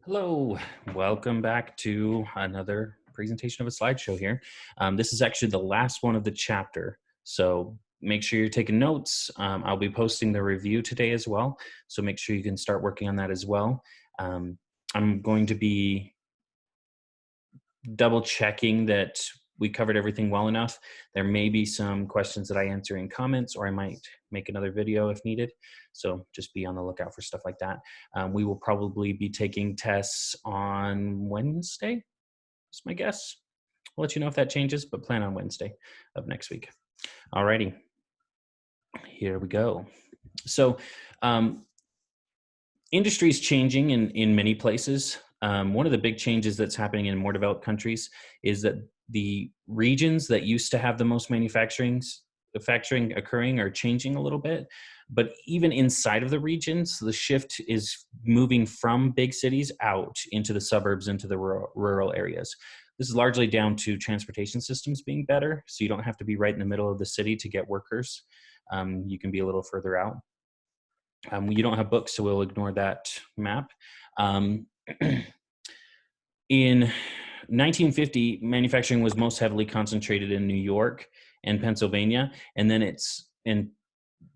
Hello, welcome back to another presentation of a slideshow here. This is actually the last one of the chapter, so make sure you're taking notes. I'll be posting the review today as well, so make sure you can start working on that as well. I'm going to be double checking that we covered everything well enough. There may be some questions that I answer in comments, or I might make another video if needed. So just be on the lookout for stuff like that. We will probably be taking tests on Wednesday, is my guess. I'll let you know if that changes, but plan on Wednesday of next week. Alrighty, here we go. So industry is changing in many places. One of the big changes that's happening in more developed countries is that the regions that used to have the most manufacturing occurring are changing a little bit. But even inside of the regions, the shift is moving from big cities out into the suburbs, into the rural areas. This is largely down to transportation systems being better, so you don't have to be right in the middle of the city to get workers. You can be a little further out. You don't have books, so we'll ignore that map. In 1950, manufacturing was most heavily concentrated in New York and Pennsylvania, and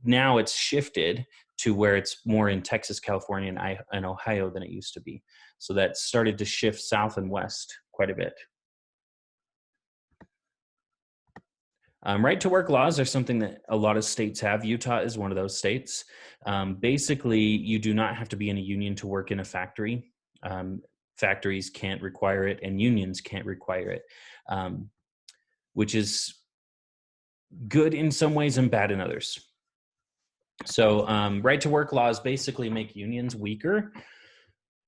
now it's shifted to where it's more in Texas, California, and Ohio than it used to be. So that started to shift south and west quite a bit. Right to work laws are something that a lot of states have. Utah is one of those states. Basically, you do not have to be in a union to work in a factory. Factories can't require it, and unions can't require it, which is good in some ways and bad in others. So right to work laws basically make unions weaker,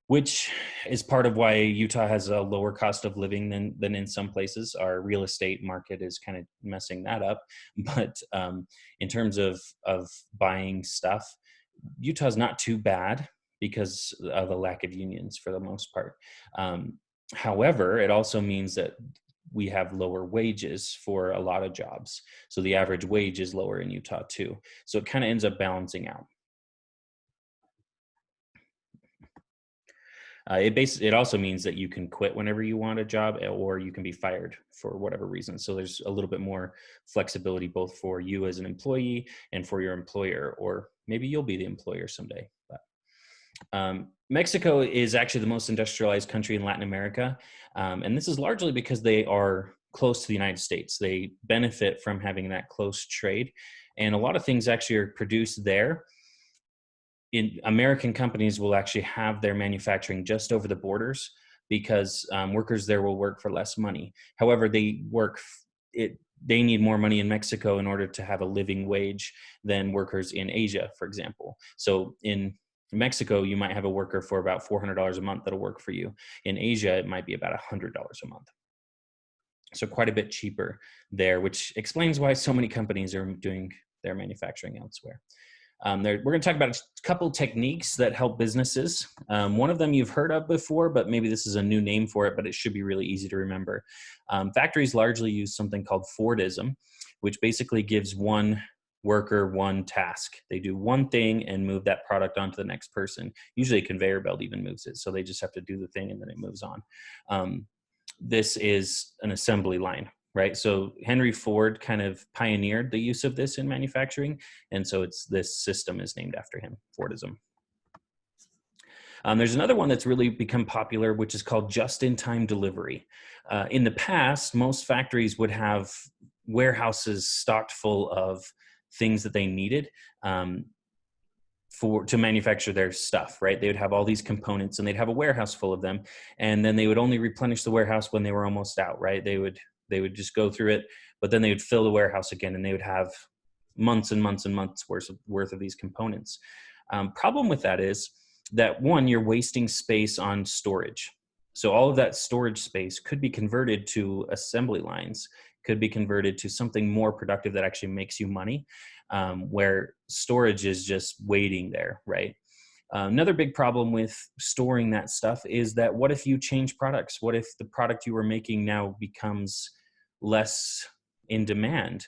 which is part of why Utah has a lower cost of living than in some places. Our real estate market is kind of messing that up. But in terms of buying stuff, Utah's not too bad because of the lack of unions for the most part. However, it also means that we have lower wages for a lot of jobs. So the average wage is lower in Utah too. So it kind of ends up balancing out. It also means that you can quit whenever you want a job, or you can be fired for whatever reason. So there's a little bit more flexibility both for you as an employee and for your employer, or maybe you'll be the employer someday. But Mexico is actually the most industrialized country in Latin America, and this is largely because they are close to the United States. They benefit from having that close trade, and a lot of things actually are produced there. American companies will actually have their manufacturing just over the borders because workers there will work for less money. However, they need more money in Mexico in order to have a living wage than workers in Asia, for example. So in Mexico, you might have a worker for about $400 a month that'll work for you. In Asia, it might be about $100 a month. So quite a bit cheaper there, which explains why so many companies are doing their manufacturing elsewhere. We're going to talk about a couple techniques that help businesses. One of them you've heard of before, but maybe this is a new name for it, but it should be really easy to remember. Factories largely use something called Fordism, which basically gives one worker one task. They do one thing and move that product on to the next person. Usually a conveyor belt even moves it, so they just have to do the thing and then it moves on. This is an assembly line. Right. So Henry Ford kind of pioneered the use of this in manufacturing. And so this system is named after him, Fordism. There's another one that's really become popular, which is called just-in-time delivery. In the past, most factories would have warehouses stocked full of things that they needed to manufacture their stuff, right? They would have all these components and they'd have a warehouse full of them. And then they would only replenish the warehouse when they were almost out, right? They would just go through it, but then they would fill the warehouse again and they would have months and months and months worth of these components. Problem with that is that, one, you're wasting space on storage. So all of that storage space could be converted to assembly lines, could be converted to something more productive that actually makes you money, where storage is just waiting there, right? Another big problem with storing that stuff is that what if you change products? What if the product you were making now becomes less in demand?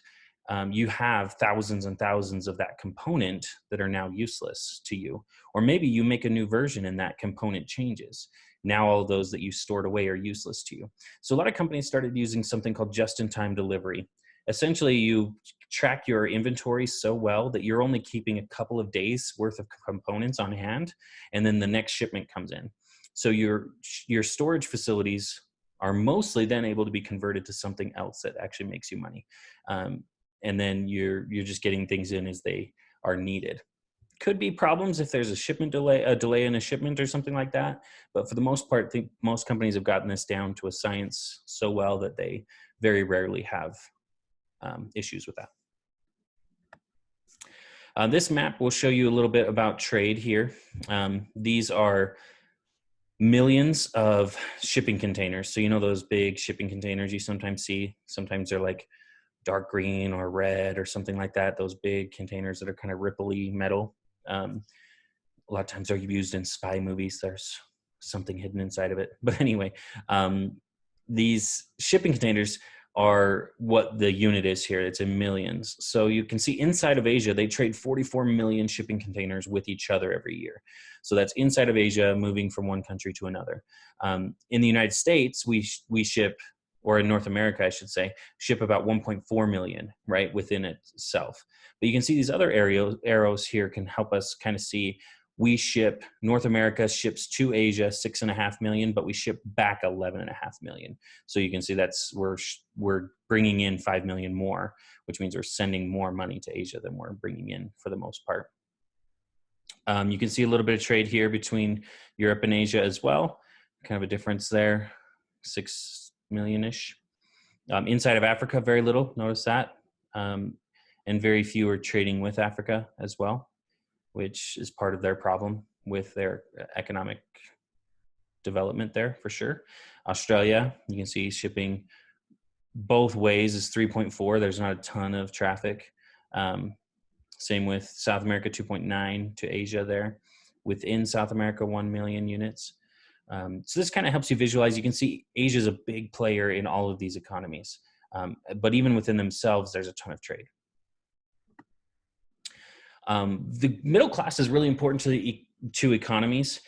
you have thousands and thousands of that component that are now useless to you. Or maybe you make a new version and that component changes. Now all those that you stored away are useless to you. So a lot of companies started using something called just-in-time delivery. Essentially, you track your inventory so well that you're only keeping a couple of days worth of components on hand, and then the next shipment comes in. So your storage facilities are mostly then able to be converted to something else that actually makes you money. And then you're just getting things in as they are needed. Could be problems if there's a delay in a shipment or something like that. But for the most part, I think most companies have gotten this down to a science so well that they very rarely have issues with that. This map will show you a little bit about trade here. These are millions of shipping containers. So you know those big shipping containers you sometimes see? Sometimes they're like dark green or red or something like that. Those big containers that are kind of ripply metal. A lot of times they're used in spy movies. There's something hidden inside of it. But anyway, these shipping containers are what the unit is here. It's in millions. So you can see inside of Asia, they trade 44 million shipping containers with each other every year. So that's inside of Asia moving from one country to another. In the United States, we ship, or in North America, I should say, ship about 1.4 million, right, within itself. But you can see these other arrows here can help us kind of see North America ships to Asia 6.5 million, but we ship back 11.5 million. So you can see we're bringing in 5 million more, which means we're sending more money to Asia than we're bringing in for the most part. You can see a little bit of trade here between Europe and Asia as well. Kind of a difference there, 6 million-ish. Inside of Africa, very little, notice that. And very few are trading with Africa as well, which is part of their problem with their economic development there for sure. Australia, you can see shipping both ways is 3.4. There's not a ton of traffic. Same with South America, 2.9 to Asia there. Within South America, 1 million units. So this kind of helps you visualize. You can see Asia is a big player in all of these economies. But even within themselves, there's a ton of trade. The middle class is really important to economies.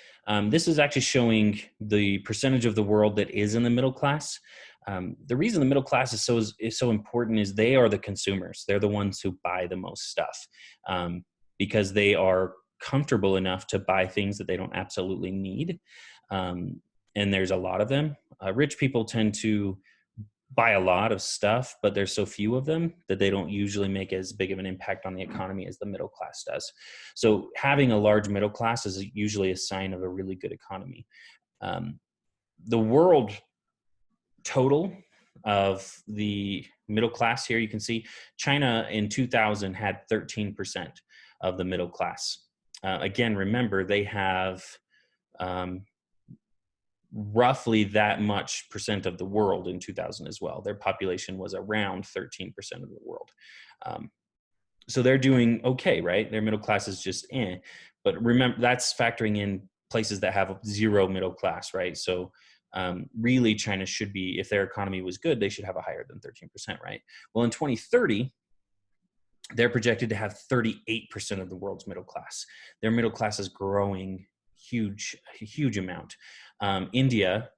This is actually showing the percentage of the world that is in the middle class. The reason the middle class is so important is they are the consumers. They're the ones who buy the most stuff because they are comfortable enough to buy things that they don't absolutely need. And there's a lot of them. Rich people tend to buy a lot of stuff, but there's so few of them that they don't usually make as big of an impact on the economy as the middle class does. So having a large middle class is usually a sign of a really good economy. The world total of the middle class here, you can see China in 2000 had 13% of the middle class. Again, remember, they have roughly that much percent of the world in 2000 as well. Their population was around 13% of the world. So they're doing okay, right? Their middle class is just but remember, that's factoring in places that have zero middle class, right? So really China should be, if their economy was good, they should have a higher than 13%, right? Well, in 2030, they're projected to have 38% of the world's middle class. Their middle class is growing a huge amount. India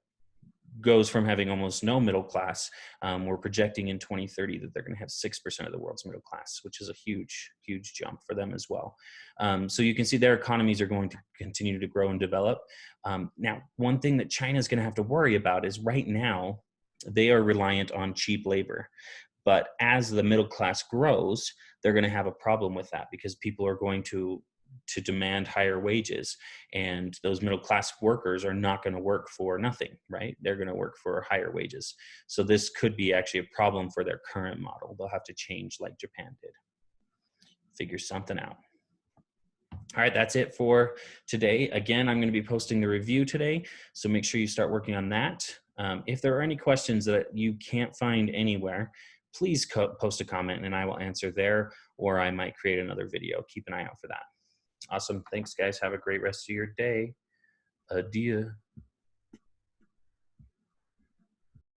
goes from having almost no middle class. We're projecting in 2030 that they're going to have 6% of the world's middle class, which is a huge jump for them as well. So you can see their economies are going to continue to grow and develop. Now, one thing that China is going to have to worry about is right now they are reliant on cheap labor. But as the middle class grows, they're going to have a problem with that because people are going to demand higher wages, and those middle class workers are not going to work for nothing, right? They're going to work for higher wages. So this could be actually a problem for their current model. They'll have to change like Japan did. Figure something out. All right, that's it for today. Again, I'm going to be posting the review today, so make sure you start working on that. If there are any questions that you can't find anywhere, please post a comment and I will answer there, or I might create another video. Keep an eye out for that. Awesome. Thanks, guys. Have a great rest of your day. Adieu.